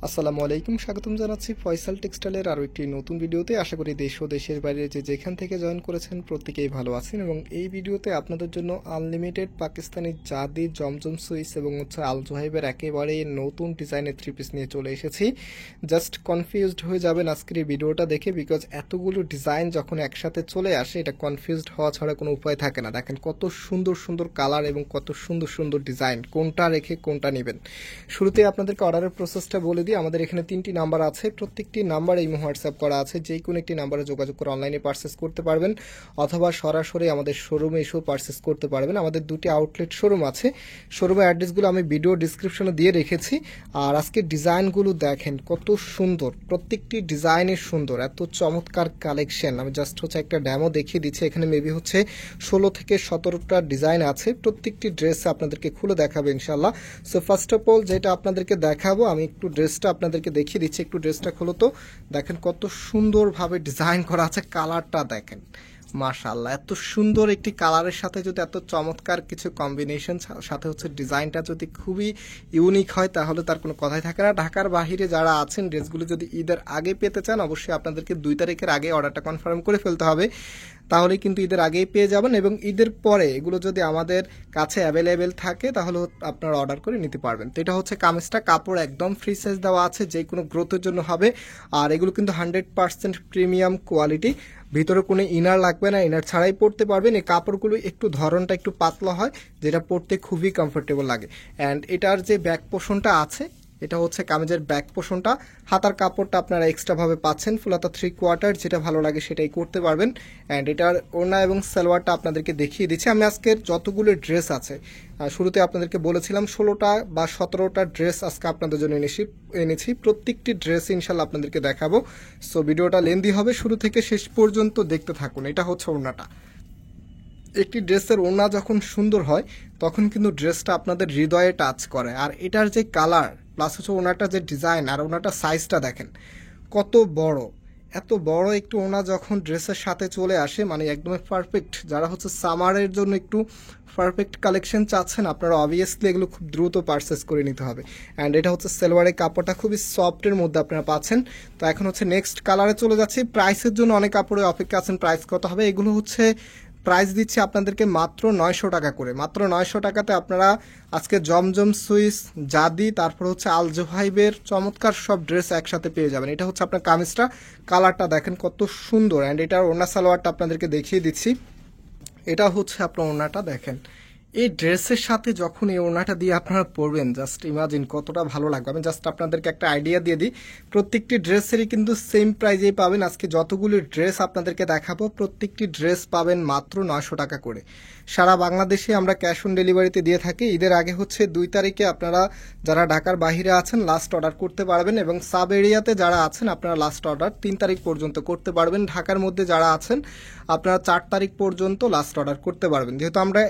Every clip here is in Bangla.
আসসালামু আলাইকুম, স্বাগতম জানাচ্ছি ফয়সাল টেক্সটাইলের আরও একটি নতুন ভিডিওতে। আশা করি দেশ ও দেশের বাইরে যেখান থেকে জয়েন করেছেন প্রত্যেকেই ভালো আছেন। এবং এই ভিডিওতে আপনাদের জন্য আনলিমিটেড পাকিস্তানি জাদি জমজম সুইস এবং আল জোহাইবের একেবারে নতুন ডিজাইনের থ্রি পিস নিয়ে চলে এসেছি। জাস্ট কনফিউজড হয়ে যাবেন আজকের এই ভিডিওটা দেখে, বিকজ এতগুলো ডিজাইন যখন একসাথে চলে আসে এটা কনফিউজড হওয়া ছাড়া কোনো উপায় থাকে না। দেখেন কত সুন্দর সুন্দর কালার এবং কত সুন্দর সুন্দর ডিজাইন, কোনটা রেখে কোনটা নেবেন। শুরুতে আপনাদেরকে অর্ডারের প্রসেসটা বলে দিই। আমাদের এখানে 3টি নাম্বার আছে, প্রত্যেকটি নাম্বার এই হোয়াটসঅ্যাপ করা আছে। যে কোনো একটি নাম্বারে যোগাযোগ করে অনলাইনে পারচেস করতে পারবেন অথবা সরাসরি আমাদের শোরুমে এসেও পারচেস করতে পারবেন। আমাদের দুটি আউটলেট শোরুম আছে, শোরুমের অ্যাড্রেসগুলো আমি ভিডিও ডিসক্রিপশনে দিয়ে রেখেছি। আর আজকে ডিজাইনগুলো দেখেন কত সুন্দর, প্রত্যেকটি ডিজাইনের সুন্দর, এত চমৎকার কালেকশন। আমি জাস্ট একটা ড্যামো দেখিয়ে দিচ্ছি। এখানে মেবি 16 থেকে 17টা ডিজাইন আছে, প্রত্যেকটি ড্রেস আপনাদেরকে খুলে দেখাবে ইনশাল্লাহ। সো ফার্স্ট অফ অল যেটা আপনাদেরকে দেখাবো, আমি একটু ড্রেসটা আপনাদেরকে দেখিয়ে দিচ্ছি। একটু ড্রেসটা খোলো তো, দেখেন কত সুন্দরভাবে ডিজাইন করা আছে। কালারটা দেখেন, মাশাআল্লাহ, এত সুন্দর একটি কালারের সাথে যদি এত চমৎকার কিছু কম্বিনেশন সাথে ডিজাইনটা যদি খুবই ইউনিক হয় তাহলে তার কোনো কথাই থাকে না। ঢাকার বাহিরে যারা আছেন ড্রেসগুলো যদি ঈদের আগে পেতে চান অবশ্যই আপনাদেরকে 2 তারিখের আগে অর্ডারটা কনফার্ম করে ফেলতে হবে, তাহলে কিন্তু ঈদের আগেই পেয়ে যাবেন। এবং ঈদের পরে এগুলো যদি আমাদের কাছে অ্যাভেলেবেল থাকে তাহলে আপনারা অর্ডার করে নিতে পারবেন। তো এটা কামিজটা, কাপড় একদম ফ্রি সাইজ দেওয়া আছে, যে কোনো গ্রোথের জন্য হবে। আর এগুলো কিন্তু 100% প্রিমিয়াম কোয়ালিটি, ভিতরে কোনো ইনার লাগবে না, ইনার ছাড়াই পরতে পারবেন। এই কাপড়গুলো একটু ধরনটা একটু পাতলা হয়, যেটা পরতে খুবই কমফোর্টেবল লাগে। অ্যান্ড এটার যে ব্যাক পোর্শনটা আছে, এটা কামিজের ব্যাক পোর্শনটা। হাতার কাপড়টা আপনারা এক্সট্রাভাবে পাচ্ছেন, ফুলাতা 3/4, যেটা ভালো লাগে সেটাই করতে পারবেন। অ্যান্ড এটার ওড়না এবং সালোয়ারটা আপনাদেরকে দেখিয়ে দিচ্ছি। আমি আজকের যতগুলো ড্রেস আছে, শুরুতে আপনাদেরকে বলেছিলাম 16টা বা 17টা ড্রেস আজকে আপনাদের জন্য এনেছি। প্রত্যেকটি ড্রেস ইনশাল্লাহ আপনাদেরকে দেখাবো। সো ভিডিওটা লেন্দি হবে, শুরু থেকে শেষ পর্যন্ত দেখতে থাকুন। এটা ওড়নাটা। একটি ড্রেসের ওড়না যখন সুন্দর হয় তখন কিন্তু ড্রেসটা আপনাদের হৃদয়ে টাচ করে। আর এটার যে কালার প্লাস ওড়নাটা যে ডিজাইন আর ওড়নাটার সাইজটা দেখেন কত বড়। এত বড় একটু ওড়না যখন ড্রেসের সাথে চলে আসে, মানে একদমই পারফেক্ট। যারা সামারের জন্য একটু পারফেক্ট কালেকশন চাচ্ছেন আপনারা অবভিয়াসলি এগুলো খুব দ্রুত পারচেস করে নিতে হবে। অ্যান্ড এটা সালোয়ারের কাপড়টা খুবই সফটের মধ্যে আপনারা পাচ্ছেন। তো এখন নেক্সট কালারে চলে যাচ্ছি। প্রাইসের জন্য অনেক কাপড়ে অপেক্ষা আছেন, প্রাইস কত হবে। এগুলো প্রাইস দিচ্ছি আপনাদেরকে মাত্র 900 টাকা করে। মাত্র 900 টাকাতে আপনারা আজকে জমজম সুইস, জাদি, তারপর আল জোহাইবের চমৎকার সব ড্রেস একসাথে পেয়ে যাবেন। এটা আপনার কামিজটা, কালারটা দেখেন কত সুন্দর। অ্যান্ড এটার ওড়না সালোয়ারটা আপনাদেরকে দেখিয়ে দিচ্ছি। এটা আপনার ওড়নাটা দেখেন। এই ড্রেসের সাথে যখন এই ওড়নাটা দিয়ে আপনারা পরবেন, জাস্ট ইমাজিন কতটা ভালো লাগবে। আমি জাস্ট আপনাদেরকে একটা আইডিয়া দিয়ে দিই, প্রত্যেকটি ড্রেসেরই কিন্তু সেম প্রাইজেই পাবেন। আজকে যতগুলো ড্রেস আপনাদেরকে দেখাবো প্রত্যেকটি ড্রেস পাবেন মাত্র 900 টাকা করে। সারা বাংলাদেশে আমরা ক্যাশ অন ডেলিভারিতে দিয়ে থাকি। ঈদের আগে 2 তারিখে আপনারা যারা ঢাকার বাইরে আছেন লাস্ট অর্ডার করতে পারবেন, এবং সাব এরিয়াতে যারা আছেন আপনারা লাস্ট অর্ডার 3 তারিখ পর্যন্ত করতে পারবেন। ঢাকার মধ্যে যারা আছেন আপনারা 4 তারিখ পর্যন্ত লাস্ট অর্ডার করতে পারবেন। যেহেতু আমরা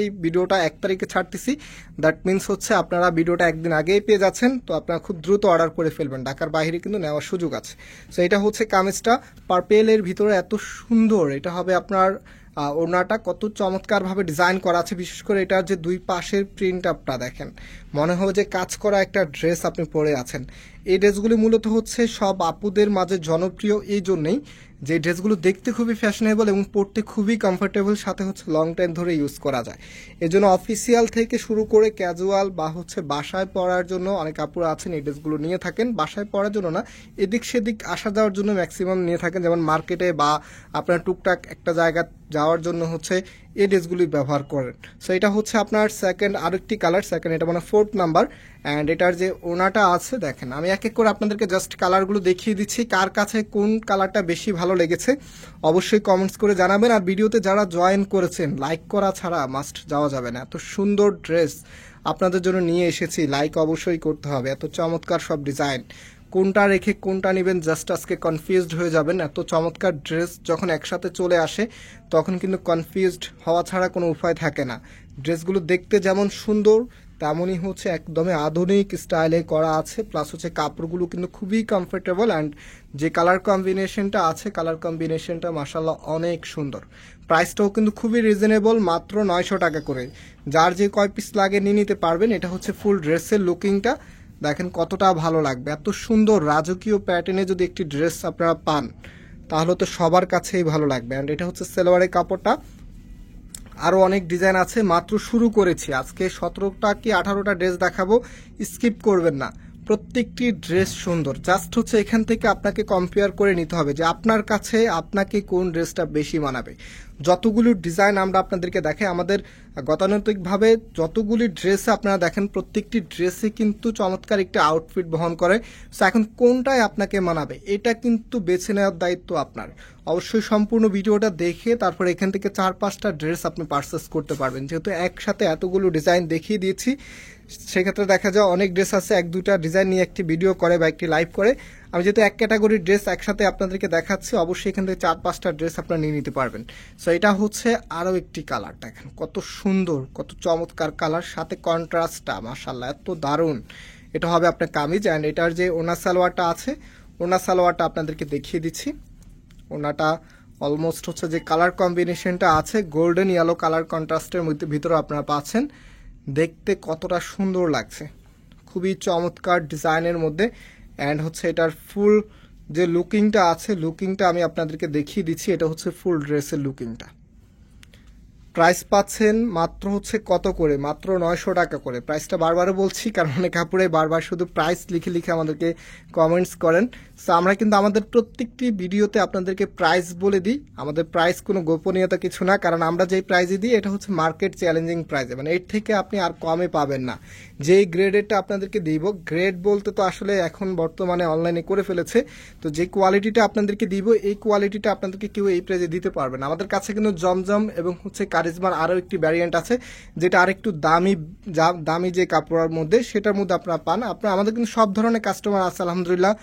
এই ভিডিওটা 1 তারিখে ছাড়তেছি, দ্যাট মিনস আপনারা ভিডিওটা একদিন আগেই পেয়ে যাচ্ছেন। তো আপনারা খুব দ্রুত অর্ডার করে ফেলবেন, ঢাকার বাইরে কিন্তু নেওয়ার সুযোগ আছে। সো এটা কামিজটা, পার্পেলের ভিতরে এত সুন্দর। এটা আপনার ওড়নাটা কত চমৎকারভাবে ডিজাইন করা আছে, বিশেষ করে এটার যে দুই পাশের প্রিন্ট আপটা দেখেন, মনে হবে যে কাজ করা একটা ড্রেস আপনি পরে আছেন। এই ড্রেসগুলি মূলত সব আপুদের মাঝে জনপ্রিয় এই জন্যেই যে ড্রেসগুলো দেখতে খুবই ফ্যাশনেবল এবং পরতে খুবই কমফোর্টেবল, সাথে লং টাইম ধরে ইউজ করা যায়। এজন্য অফিসিয়াল থেকে শুরু করে ক্যাজুয়াল বা বাসায় পরার জন্য অনেক আপুরা আছেন এই ড্রেসগুলো নিয়ে থাকেন। বাসায় পরার জন্য না, এদিক সেদিক আসা যাওয়ার জন্য ম্যাক্সিমাম নিয়ে থাকেন, যেমন মার্কেটে বা আপনার টুকটাক একটা জায়গা যাওয়ার জন্য এই ড্রেসগুলি ব্যবহার করেন। সো এটা আপনার সেকেন্ড আরেকটি কালার, সেকেন্ড, এটা 4th নাম্বার। অ্যান্ড এটার যে ওড়নাটা আছে দেখেন, আমি এক এক করে আপনাদেরকে জাস্ট কালারগুলো দেখিয়ে দিচ্ছি। কার কাছে কোন কালারটা বেশি ভালো লেগেছে অবশ্যই কমেন্টস করে জানাবেন। আর ভিডিওতে যারা জয়েন করেছেন লাইক করা ছাড়া মাস্ট যাওয়া যাবে না। এত সুন্দর ড্রেস আপনাদের জন্য নিয়ে এসেছি, লাইক অবশ্যই করতে হবে। এত চমৎকার সব ডিজাইন, কোনটা রেখে কোনটা নেবেন জাস্ট আজকে কনফিউজড হয়ে যাবেন। এত চমৎকার ড্রেস যখন একসাথে চলে আসে তখন কিন্তু কনফিউজড হওয়া ছাড়া কোনো উপায় থাকে না। ড্রেসগুলো দেখতে যেমন সুন্দর তেমনই একদমই আধুনিক স্টাইলে করা আছে, প্লাস কাপড়গুলো কিন্তু খুবই কমফোর্টেবল। অ্যান্ড যে কালার কম্বিনেশনটা আছে, কালার কম্বিনেশনটা মাশাআল্লাহ অনেক সুন্দর। প্রাইসটাও কিন্তু খুবই রিজনেবল, মাত্র 900 টাকা করে। যার যে কয় পিস লাগে নিয়ে নিতে পারবেন। এটা ফুল ড্রেসের লুকিংটা, দেখেন কতটা ভালো লাগবে। এত সুন্দর রাজকীয় প্যাটার্নে যদি একটি ড্রেস আপনারা পান তাহলে তো সবার কাছেই ভালো লাগবে। অ্যান্ড এটা হচ্ছে সালোয়ারের কাপড়টা। আরও অনেক ডিজাইন আছে, মাত্র শুরু করেছি। আজকে 17টা কি 18টা ড্রেস দেখাবো, স্কিপ করবেন না। প্রত্যেকটি ড্রেস সুন্দর, জাস্ট হচ্ছে এখান থেকে আপনাকে কম্পেয়ার করে নিতে হবে যে আপনার কাছে আপনাকে কোন ড্রেসটা বেশি মানাবে। যতগুলো ডিজাইন আমরা আপনাদেরকে দেখাই, আমাদের গতানুগতিকভাবে যতগুলি ড্রেস আপনারা দেখেন প্রত্যেকটি ড্রেসে কিন্তু চমৎকার একটি আউটফিট বহন করে। সো এখন কোনটায় আপনাকে মানাবে এটা কিন্তু বেছে নেওয়ার দায়িত্ব আপনার। অবশ্যই সম্পূর্ণ ভিডিওটা দেখে তারপর এখান থেকে 4-5টা ড্রেস আপনি পারচেস করতে পারবেন। যেহেতু একসাথে এতগুলো ডিজাইন দেখিয়ে দিয়েছি, সেক্ষেত্রে দেখা যায় অনেক ড্রেস আছে 1-2টা ডিজাইন নিয়ে একটি ভিডিও করে বা একটি লাইভ করে। আমি যেহেতু এক ক্যাটাগরির ড্রেস একসাথে আপনাদেরকে দেখাচ্ছি, অবশ্যই এখান থেকে 4-5টা ড্রেস আপনারা নিয়ে নিতে পারবেন। সো এটা হচ্ছে আরও একটি কালার, দেখেন কত সুন্দর, কত চমৎকার কালার, সাথে কন্ট্রাস্টটা মাশাআল্লাহ এত দারুণ। এটা হবে আপনার কামিজ। অ্যান্ড এটার যে ওনা সালোয়ারটা আছে, ওনা সালোয়ারটা আপনাদেরকে দেখিয়ে দিচ্ছি। ওনাটা অলমোস্ট হচ্ছে যে কালার কম্বিনেশনটা আছে গোল্ডেন ইয়েলো কালার কন্ট্রাস্টের মধ্যে ভিতরে আপনারা পাচ্ছেন। দেখতে কতটা সুন্দর লাগছে, খুবই চমৎকার ডিজাইনের মধ্যে। অ্যান্ড হচ্ছে এটার ফুল যে লুকিংটা আছে, লুকিংটা আমি আপনাদেরকে দেখিয়ে দিচ্ছি। এটা হচ্ছে ফুল ড্রেসের লুকিংটা। প্রাইস পাচ্ছেন মাত্র হচ্ছে কত করে, মাত্র 900 টাকা করে। প্রাইসটা বারবারও বলছি কারণ অনেক কাপড়ে বারবার শুধু প্রাইস লিখে লিখে আমাদেরকে কমেন্টস করেন। সো আমরা কিন্তু আমাদের প্রত্যেকটি ভিডিওতে আপনাদেরকে প্রাইস বলে দিই। আমাদের প্রাইস কোনো গোপনীয়তা কিছু না, কারণ আমরা যেই প্রাইসে দিই এটা হচ্ছে মার্কেট চ্যালেঞ্জিং প্রাইসে, মানে এর থেকে আপনি আর কমে পাবেন না। যেই গ্রেডেরটা আপনাদেরকে দিব, গ্রেড বলতে তো আসলে এখন বর্তমানে অনলাইনে করে ফেলেছে, তো যে কোয়ালিটিটা আপনাদেরকে দিব এই কোয়ালিটিটা আপনাদেরকে কেউ এই প্রাইসে দিতে পারবে না। আমাদের কাছে কিন্তু জমজম এবং হচ্ছে কারিজমার আরও একটি ভ্যারিয়েন্ট আছে যেটা আরেকটু দামি যে কাপড়ের মধ্যে, সেটার মধ্যে আপনারা পান। আপনারা আমাদের কিন্তু সব ধরনের কাস্টমার আছে আলহামদুলিল্লাহ।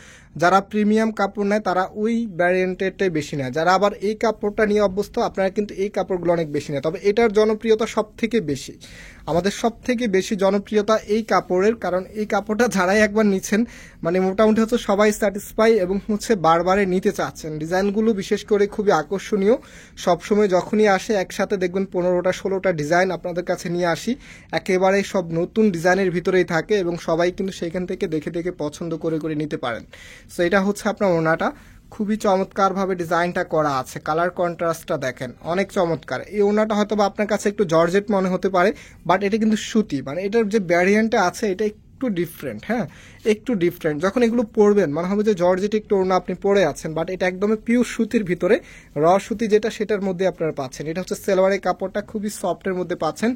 যারা প্রিমিয়াম কাপড় নেয় তারা ওই ভ্যারিয়েন্টেরটাই বেশি নেয়, যারা আবার এই কাপড়টা নিয়ে অভ্যস্ত আপনারা কিন্তু এই কাপড়গুলো অনেক বেশি নেয়। তবে এটার জনপ্রিয়তা সব থেকে বেশি, আমাদের সব থেকে বেশি জনপ্রিয়তা এই কাপড়ের, কারণ এই কাপড়টা যারাই একবার নিচ্ছেন মানে মোটামুটি হচ্ছে সবাই স্যাটিসফাই এবং হচ্ছে বারবারে নিতে চাচ্ছেন। ডিজাইনগুলো বিশেষ করে খুবই আকর্ষণীয়। সবসময় যখনই আসে একসাথে দেখবেন 15টা 16টা ডিজাইন আপনাদের কাছে নিয়ে আসি, একেবারে সব নতুন ডিজাইনের ভিতরেই থাকে এবং সবাই কিন্তু সেখান থেকে দেখে দেখে পছন্দ করে করে নিতে পারেন। সো এটা হচ্ছে আপনার ওনাটা, খুবই চমৎকারভাবে ডিজাইনটা করা আছে। কালার কন্ট্রাস্টটা দেখেন অনেক চমৎকার। এই ওনাটা হয়তো বা আপনার কাছে একটু জর্জেট মনে হতে পারে, বাট এটা কিন্তু সুতি, মানে এটার যে ভ্যারিয়েন্টটা আছে এটা একটু ডিফারেন্ট। হ্যাঁ, একটু ডিফারেন্ট। যখন এগুলো পরবেন মনে হবে যে জর্জেট একটু ওনা আপনি পরে আছেন, বাট এটা একদমই পিওর সুতির ভিতরে, র সুতি যেটা সেটার মধ্যে আপনারা পাচ্ছেন। এটা হচ্ছে সালোয়ারের কাপড়টা খুবই সফটের মধ্যে পাচ্ছেন।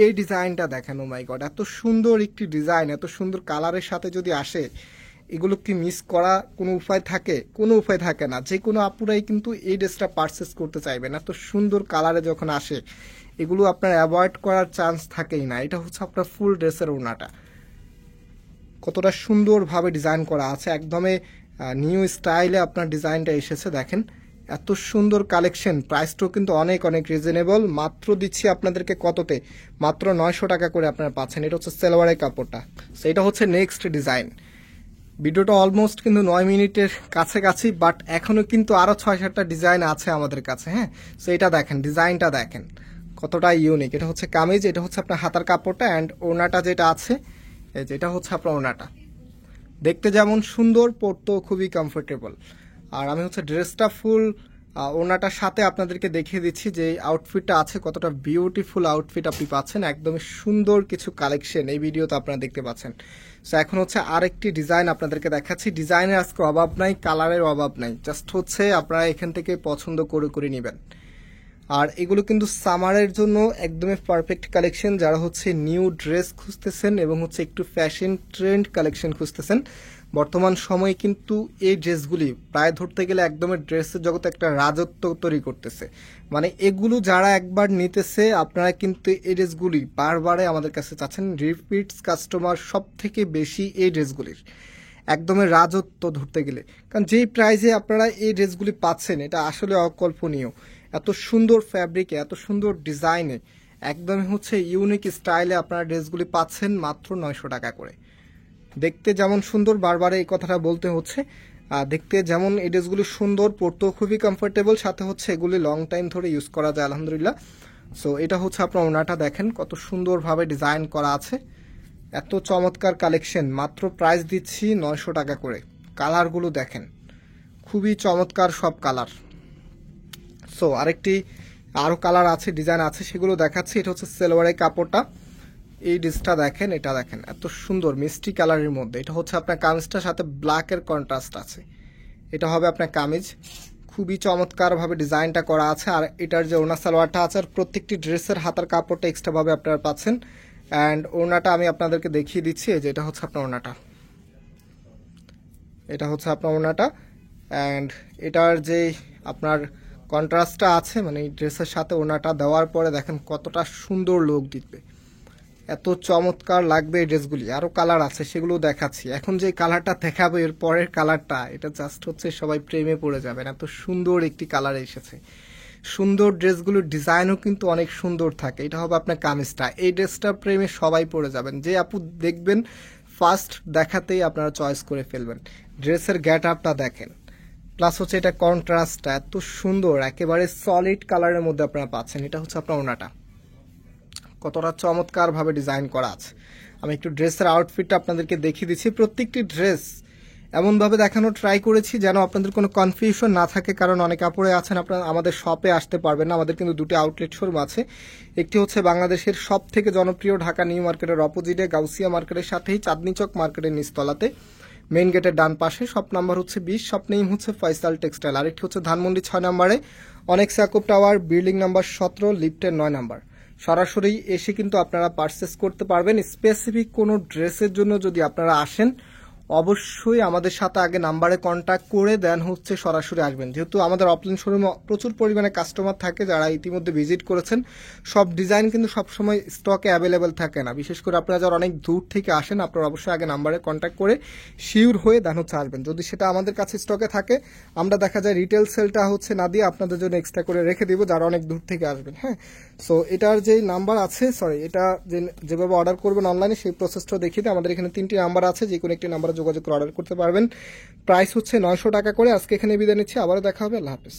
এই ডিজাইনটা দেখেন, ও মাই গড, এত সুন্দর একটি ডিজাইন, এত সুন্দর কালারের সাথে যদি আসে, এগুলো কি মিস করা কোনো উপায় থাকে? কোনো উপায় থাকে না। যে কোনো আপুরাই কিন্তু এই ড্রেসটা পারচেস করতে চাইবেন, এত সুন্দর কালারে যখন আসে এগুলো আপনার অ্যাভয়েড করার চান্স থাকেই না। এটা হচ্ছে আপনার ফুল ড্রেসের ওড়নাটা, কতটা সুন্দরভাবে ডিজাইন করা আছে, একদমই নিউ স্টাইলে আপনার ডিজাইনটা এসেছে। দেখেন এত সুন্দর কালেকশন, প্রাইসটাও কিন্তু অনেক অনেক রিজনেবল। মাত্র দিচ্ছি আপনাদেরকে কততে, মাত্র 900 টাকা করে আপনারা পাচ্ছেন। এটা হচ্ছে সালোয়ারের কাপড়টা। সো এটা হচ্ছে নেক্সট ডিজাইন। ভিডিওটা অলমোস্ট কিন্তু 9 মিনিটের কাছাকাছি, বাট এখনও কিন্তু আরও 6-7টা ডিজাইন আছে আমাদের কাছে। হ্যাঁ, সো এটা দেখেন, ডিজাইনটা দেখেন কতটা ইউনিক। এটা হচ্ছে কামিজ, এটা হচ্ছে আপনার হাতার কাপড়টা। অ্যান্ড ওড়নাটা যেটা আছে, এই যে এটা হচ্ছে আপনার ওড়নাটা। দেখতে যেমন সুন্দর, পরতেও খুবই কমফোর্টেবল। আর আমি হচ্ছে ড্রেসটা ফুল ওড়নাটার সাথে আপনাদেরকে দেখিয়ে দিচ্ছি যে আউটফিটটা আছে, কতটা বিউটিফুল আউটফিট আপনি পাচ্ছেন। একদমই সুন্দর কিছু কালেকশন এই ভিডিওতে আপনারা দেখতে পাচ্ছেন। সো এখন হচ্ছে আরেকটি ডিজাইন আপনাদেরকে দেখাচ্ছি। ডিজাইনের আজকে অভাব নাই, কালারের অভাব নাই, জাস্ট হচ্ছে আপনারা এখান থেকে পছন্দ করে করে নেবেন। আর এগুলো কিন্তু সামারের জন্য একদমই পারফেক্ট কালেকশন। যারা হচ্ছে নিউ ড্রেস খুঁজতেছেন এবং হচ্ছে একটু ফ্যাশন ট্রেন্ড কালেকশন খুঁজতেছেন, বর্তমান সময়ে কিন্তু এই ড্রেসগুলি প্রায় ধরতে গেলে একদমই ড্রেসের জগতে একটা রাজত্ব তৈরি করতেছে। মানে এগুলো যারা একবার নিতেছে, আপনারা কিন্তু এই ড্রেসগুলি বারবারে আমাদের কাছে চাচ্ছেন। রিপিটস কাস্টমার সব থেকে বেশি এই ড্রেসগুলির, একদমই রাজত্ব ধরতে গেলে। কারণ যেই প্রাইসে আপনারা এই ড্রেসগুলি পাচ্ছেন এটা আসলে অকল্পনীয়। এত সুন্দর ফ্যাব্রিকে, এত সুন্দর ডিজাইনে, একদমই হচ্ছে ইউনিক স্টাইলে আপনারা ড্রেসগুলি পাচ্ছেন মাত্র 900 টাকা করে। দেখতে যেমন সুন্দর, বারবার এই কথাটা বলতে হচ্ছে, দেখতে যেমন এই ড্রেসগুলি সুন্দর, পরতেও খুবই কমফোর্টেবল, সাথে হচ্ছে এগুলি লং টাইম ধরে ইউজ করা যায় আলহামদুলিল্লাহ। সো এটা হচ্ছে আপনার ওনাটা দেখেন কত সুন্দরভাবে ডিজাইন করা আছে। এত চমৎকার কালেকশন, মাত্র প্রাইস দিচ্ছি 900 টাকা করে। কালারগুলো দেখেন, খুবই চমৎকার সব কালার। সো আরও কালার আছে, ডিজাইন আছে, সেগুলো দেখাচ্ছি। এটা হচ্ছে সেলোয়ারের কাপড়টা, এই ডিসটা দেখেন, এটা দেখেন এত সুন্দর মিষ্টি কালারের মধ্যে। এটা হচ্ছে আপনার কামিজটার সাথে ব্ল্যাকের কন্ট্রাস্ট আছে, এটা হবে আপনার কামিজ। খুবই চমৎকারভাবে ডিজাইনটা করা আছে। আর এটার যে ওড়না সালোয়ারটা আছে, আর প্রত্যেকটি ড্রেসের হাতার কাপড়টা এক্সট্রাভাবে আপনারা পাচ্ছেন। অ্যান্ড ওড়নাটা আমি আপনাদেরকে দেখিয়ে দিচ্ছি, এই যে এটা হচ্ছে আপনার ওড়নাটা, এটা হচ্ছে আপনার ওড়নাটা। অ্যান্ড এটার যে আপনার কন্ট্রাস্টটা আছে, মানে এই ড্রেসের সাথে ওড়নাটা দেওয়ার পরে দেখেন কতটা সুন্দর লুক দিবে, এত চমৎকার লাগবে এই ড্রেসগুলি। আরও কালার আছে, সেগুলো দেখাচ্ছি। এখন যে কালারটা দেখাবো এর পরের কালারটা, এটা জাস্ট হচ্ছে সবাই প্রেমে পড়ে যাবেন, এত সুন্দর একটি কালার এসেছে। সুন্দর ড্রেসগুলোর ডিজাইনও কিন্তু অনেক সুন্দর থাকে। এটা হবে আপনার কামিজটা, এই ড্রেসটা প্রেমে সবাই পড়ে যাবেন। যে আপু দেখবেন ফার্স্ট দেখাতেই আপনারা চয়েস করে ফেলবেন। ড্রেসের গেট আপটা দেখেন, প্লাস হচ্ছে এটা কন্ট্রাস্টটা এত সুন্দর, একেবারে সলিড কালারের মধ্যে আপনারা পাচ্ছেন। এটা হচ্ছে আপনার ওড়নাটা, কতটা চমৎকারভাবে ডিজাইন করা আছে। আমি একটু ড্রেসের আউটফিটটা আপনাদেরকে দেখিয়ে দিচ্ছি। প্রত্যেকটি ড্রেস এমনভাবে দেখানোর ট্রাই করেছি যেন আপনাদের কোনো কনফিউশন না থাকে, কারণ অনেক কাপড়ে আছেন আপনারা আমাদের শপে আসতে পারবেন না। আমাদের কিন্তু দুটি আউটলেট শোরুম আছে, একটি হচ্ছে বাংলাদেশের সব থেকে জনপ্রিয় ঢাকা নিউ মার্কেটের অপোজিটে গাউসিয়া মার্কেটের সাথেই চাঁদনি চক মার্কেটের নিচতলাতে, মেইন গেটের ডান পাশে। শপ নাম্বার হচ্ছে 20, শপ নেম হচ্ছে ফয়সাল টেক্সটাইল। আরেকটি হচ্ছে ধানমন্ডি 6 নম্বরে অনেক্স ইয়াকুব টাওয়ার, বিল্ডিং নাম্বার 17, লিফটের 9 নাম্বার। সরাসরি এসে কিন্তু আপনারা পারচেস করতে পারবেন। স্পেসিফিক কোনো ড্রেসের জন্য যদি আপনারা আসেন, অবশ্যই আমাদের সাথে আগে নাম্বারে কন্ট্যাক্ট করে দেন হচ্ছে সরাসরি আসবেন। যেহেতু আমাদের অফলাইন শোরুমে প্রচুর পরিমাণে কাস্টমার থাকে যারা ইতিমধ্যে ভিজিট করেছেন, সব ডিজাইন কিন্তু সবসময় স্টকে অ্যাভেলেবেল থাকে না। বিশেষ করে আপনারা যারা অনেক দূর থেকে আসেন, আপনারা অবশ্যই আগে নাম্বারে কন্ট্যাক্ট করে শিওর হয়ে দেন হচ্ছে আসবেন। যদি সেটা আমাদের কাছে স্টকে থাকে, আমরা দেখা যায় রিটেল সেলটা হচ্ছে না দিয়ে আপনাদের জন্য এক্সট্রা করে রেখে দিব যারা অনেক দূর থেকে আসবেন। হ্যাঁ, সো এটার যে নাম্বার আছে, এটা যেভাবে অর্ডার করবেন অনলাইনে সেই প্রসেসটা দেখিয়ে দিই। আমাদের এখানে 3টি নাম্বার আছে, যে কোনো একটি নাম্বারে যোগাযোগ করে অর্ডার করতে পারবেন। প্রাইস হচ্ছে 900 টাকা করে। আজকে এখানে বিদায় নিচ্ছি, আবারও দেখা হবে। আল্লাহ হাফেজ।